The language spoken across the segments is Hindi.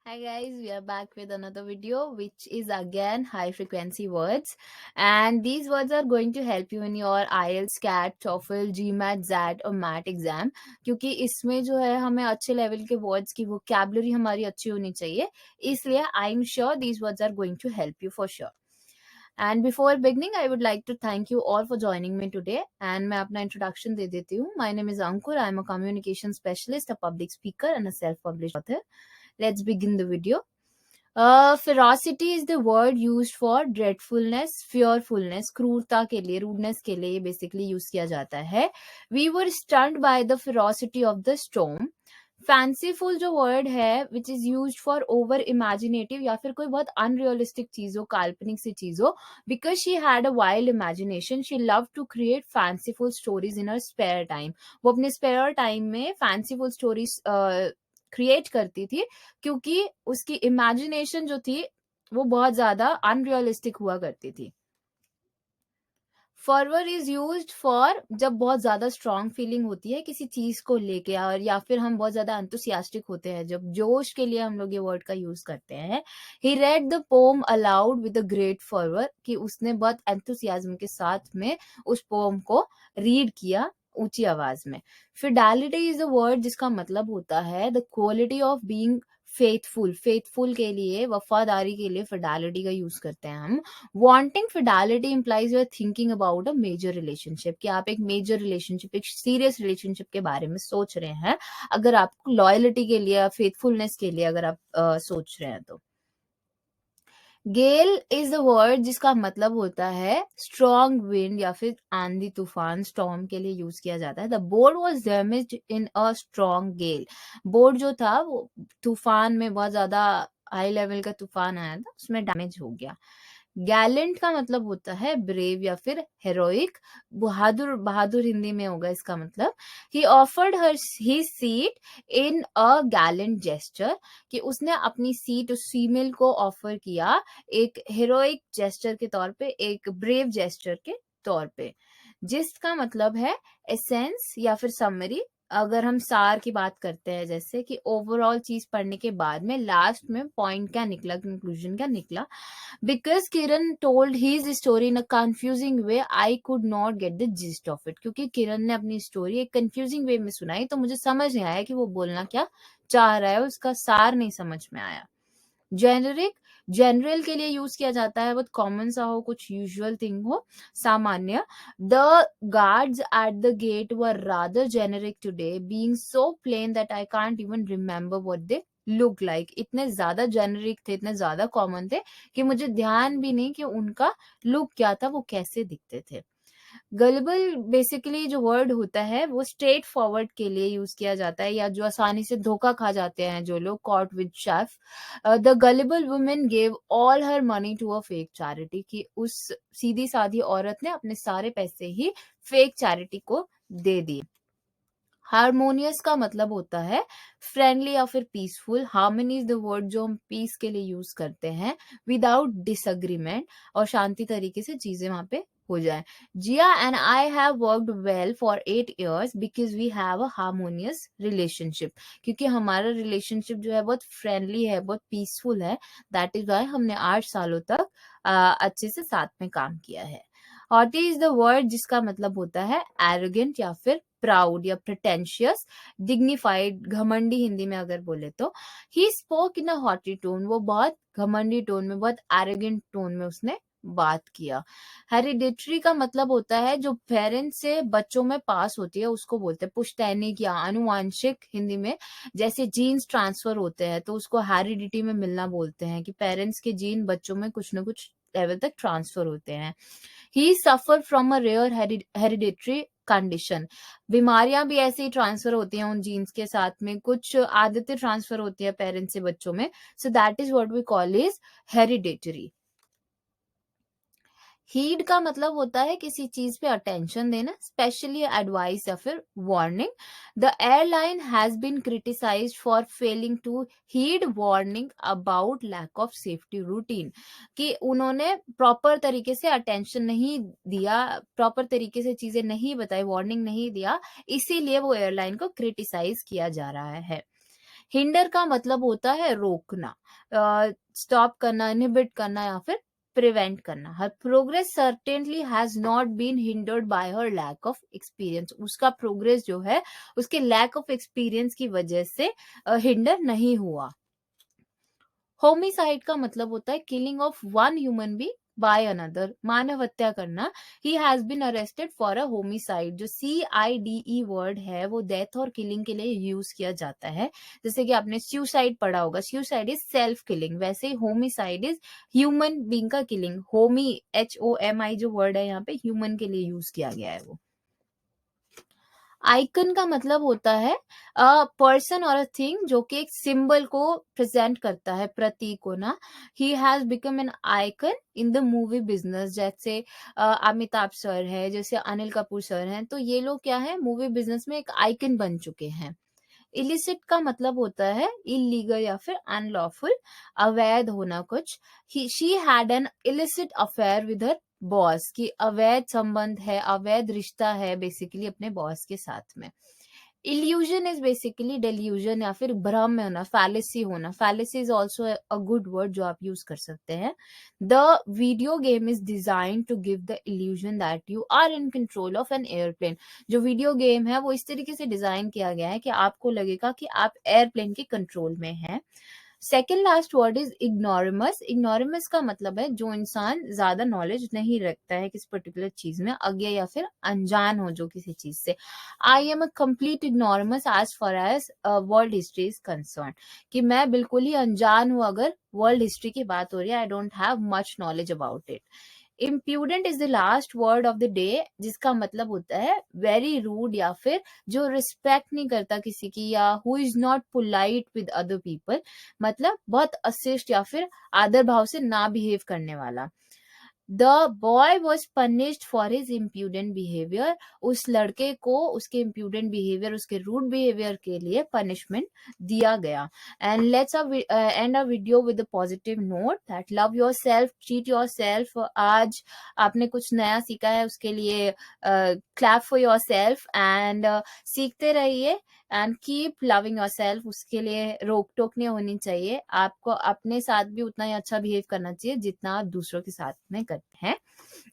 Hi guys, we are back with another video which is again high frequency words, and these words are going to help you in your IELTS, CAT, TOEFL, GMAT, ZAT और MAT एग्जाम क्योंकि इसमें जो है हमें अच्छे लेवल के वर्ड्स की वोकैबुलरी हमारी अच्छी होनी चाहिए, इसलिए I am sure these words are going to help you for sure. And before beginning, I would like to thank you all for joining me today. And मैं अपना introduction दे देती हूँ. My name is Ankur. I am a communication specialist, a public speaker, and a self-published author. Let's begin the video. Ferocity is the word used for dreadfulness, fearfulness, क्रूरता के लिए, rudeness के लिए basically use किया जाता है. We were stunned by the ferocity of the storm. Fanciful जो वर्ड है which is used for over imaginative या फिर कोई बहुत अनरियलिस्टिक चीज हो, काल्पनिक सी चीज हो. Because she had a wild imagination, she love to create fanciful stories in her spare time. वो अपने स्पेयर टाइम में फैंसीफुल स्टोरीज क्रिएट करती थी क्योंकि उसकी इमेजिनेशन जो थी वो बहुत ज्यादा अनरियलिस्टिक हुआ करती थी. फॉरवर्ड इज यूज्ड फॉर जब बहुत ज्यादा स्ट्रॉन्ग फीलिंग होती है किसी चीज को लेके, और या फिर हम बहुत ज्यादा एंथुसियास्टिक होते हैं, जब जोश के लिए हम लोग ये वर्ड का यूज करते हैं. He read the poem aloud with a great forward, कि उसने बहुत एंथुसियाज्म के साथ में उस पोम को रीड किया ऊंची आवाज में. फिडेलिटी इज अ वर्ड जिसका मतलब होता है the quality of being faithful. Faithful के लिए, वफादारी के लिए फिडेलिटी का यूज करते हैं हम. Wanting fidelity implies you are thinking about a major relationship, कि आप एक मेजर रिलेशनशिप, एक सीरियस रिलेशनशिप के बारे में सोच रहे हैं, अगर आप लॉयलिटी के लिए, फेथफुलनेस के लिए अगर आप सोच रहे हैं तो. गेल इज द वर्ड जिसका मतलब होता है स्ट्रॉन्ग विंड या फिर आंधी तूफान. स्टॉर्म के लिए यूज किया जाता है. The board was damaged in a strong gale. Board जो था वो तूफान में, बहुत ज्यादा हाई लेवल का तूफान आया था, उसमें डैमेज हो गया. गैलेंट का मतलब होता है ब्रेव या फिर हेरोइक. बहादुर, बहादुर हिंदी में होगा इसका मतलब. He offered her his seat in a gallant gesture, कि उसने अपनी सीट उस फीमेल को ऑफर किया एक हेरोइक जेस्टर के तौर पे, एक ब्रेव जेस्टर के तौर पे. जिसका मतलब है एसेंस या फिर समरी. अगर हम सार की बात करते हैं, जैसे कि ओवरऑल चीज पढ़ने के बाद में लास्ट में पॉइंट क्या निकला, कंक्लूजन क्या निकला. Because Kiran told his story in a confusing way, I could not get the gist of it. क्योंकि किरण ने अपनी स्टोरी एक कंफ्यूजिंग वे में सुनाई तो मुझे समझ नहीं आया कि वो बोलना क्या चाह रहा है, उसका सार नहीं समझ में आया. जेनरिक, जनरल के लिए यूज किया जाता है, बहुत कॉमन सा हो, कुछ यूजुअल थिंग हो, सामान्य. The guards at the gate were rather generic today, being so plain that I can't even remember what they look like. इतने ज्यादा जेनरिक थे, इतने ज्यादा कॉमन थे कि मुझे ध्यान भी नहीं कि उनका लुक क्या था, वो कैसे दिखते थे. गलिबल बेसिकली जो वर्ड होता है वो स्ट्रेट फॉरवर्ड के लिए यूज किया जाता है, या जो आसानी से धोखा खा जाते हैं जो लोग, caught with chaff. The gullible women gave all her money to a fake charity, कि उस सीधी सादी औरत ने अपने सारे पैसे ही फेक चैरिटी को दे दिए. हारमोनियस का मतलब होता है फ्रेंडली या फिर peaceful. Harmony is the word जो हम पीस के लिए यूज करते हैं, विदाउट डिसएग्रीमेंट, और शांति तरीके से चीजें वहां पे हो जाए. Zia and I have worked well for 8 years because we have a harmonious relationship, क्योंकि हमारा रिलेशनशिप जो है बहुत फ्रेंडली है, बहुत पीसफुल है. दैट इज वाई हमने 8 सालों तक अच्छे से साथ में काम किया है. हॉटी इज द वर्ड जिसका मतलब होता है एरोगेंट या फिर प्राउड या प्रिटेंशियस, डिग्निफाइड, घमंडी हिंदी में अगर बोले तो. He spoke in a haughty tone, वो बहुत घमंडी टोन में, बहुत एरोगेंट टोन में उसने बात किया. हेरिडिटरी का मतलब होता है जो पेरेंट्स से बच्चों में पास होती है, उसको बोलते हैं पुश्तैनिक या आनुवांशिक हिंदी में. जैसे जीन्स ट्रांसफर होते हैं तो उसको हेरिडिटी में मिलना बोलते हैं, कि पेरेंट्स के जीन बच्चों में कुछ ना कुछ लेवल तक ट्रांसफर होते हैं. He suffer from a rare hereditary condition. बीमारियां भी ऐसे ही ट्रांसफर होती हैं उन जीन्स के साथ में, कुछ आदतें ट्रांसफर होती है पेरेंट्स से बच्चों में. So that is what we call is hereditary. Heed का मतलब होता है किसी चीज पे अटेंशन देना, स्पेशली एडवाइस या फिर warning. The airline has been criticised for failing to heed warning about lack of safety routine, कि उन्होंने प्रॉपर तरीके से अटेंशन नहीं दिया, प्रॉपर तरीके से चीजें नहीं बताई, वार्निंग नहीं दिया, इसीलिए वो एयरलाइन को क्रिटिसाइज किया जा रहा है. हिंडर का मतलब होता है रोकना, स्टॉप करना, इनहिबिट करना या फिर प्रिवेंट करना। Her progress certainly has not been hindered by her lack of experience. उसका प्रोग्रेस जो है उसके लैक ऑफ एक्सपीरियंस की वजह से हिंडर नहीं हुआ। होमिसाइड का मतलब होता है killing of one human being by another, मानव हत्या करना। He has been arrested for a homicide. जो CIDE वर्ड है वो डेथ और किलिंग के लिए यूज किया जाता है। जैसे कि आपने सुसाइड पढ़ा होगा, सुसाइड इज सेल्फ किलिंग, वैसे ही होमिसाइड इज ह्यूमन बीइंग का किलिंग। होमी HOMI जो वर्ड है यहाँ पे ह्यूमन के लिए यूज किया गया है वो। आइकन का मतलब होता है पर्सन और अ थिंग जो कि एक सिंबल को प्रेजेंट करता है, प्रतीक को ना। He has become an icon in the movie business. जैसे अमिताभ सर है, जैसे अनिल कपूर सर हैं, तो ये लोग क्या है मूवी बिजनेस में एक आइकन बन चुके हैं। इलिसिट का मतलब होता है इलीगल या फिर अनलॉफुल, अवैध होना कुछ। She had an illicit affair with her boss, की अवैध संबंध है, अवैध रिश्ता है बेसिकली अपने बॉस के साथ में। इल्यूजन इज बेसिकली डेल्यूजन या फिर भ्रम में होना, फैलेसी होना। Fallacy is also a good word जो आप यूज कर सकते हैं। The video game is design to give the illusion that you are in control of an airplane. जो वीडियो गेम है वो इस तरीके से डिजाइन किया गया है कि आपको लगेगा कि आप एयरप्लेन के कंट्रोल में हैं। Second last word is ignoramus. Ignoramus का मतलब है जो इंसान ज्यादा नॉलेज नहीं रखता है किसी पर्टिकुलर चीज में, अज्ञ या फिर अनजान हो जो किसी चीज से। I am a complete ignoramus as far as world history is concern, कि मैं बिल्कुल ही अनजान हूं अगर वर्ल्ड हिस्ट्री की बात हो रही है। I don't have much knowledge about it. Impudent is the last word of the day, जिसका मतलब होता है वेरी रूड या फिर जो रिस्पेक्ट नहीं करता किसी की, या who is not polite with other people, मतलब बहुत अशिष्ट या फिर आदर भाव से ना बिहेव करने वाला। The boy was punished for his impudent behaviour. उस लड़के को उसके इम्प्यूडेंट बिहेवियर, उसके रूड बिहेवियर के लिए पनिशमेंट दिया गया। And let's end a video with a positive note that love your self, treat your self. आज आपने कुछ नया सीखा है, उसके लिए clap for your self and सीखते रहिए and keep loving your self. उसके लिए रोक टोक नहीं होनी चाहिए, आपको अपने साथ भी उतना ही अच्छा बिहेव करना चाहिए जितना आप दूसरों के साथ में करते हैं।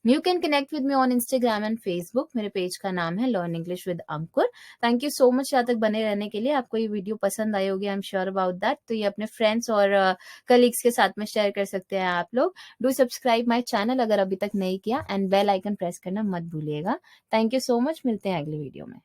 You can connect with me on Instagram and Facebook. मेरे पेज का नाम है learn English with Ankur. Thank you so much यहाँ तक बने रहने के लिए। आपको ये वीडियो पसंद आई होगी, I am sure about that. तो ये अपने फ्रेंड्स और कलीग्स के साथ में शेयर कर सकते हैं आप लोग। डू सब्सक्राइब माई चैनल अगर अभी तक नहीं किया, एंड बेल आइकन प्रेस करना मत भूलिएगा। थैंक यू सो मच, मिलते हैं अगले वीडियो में।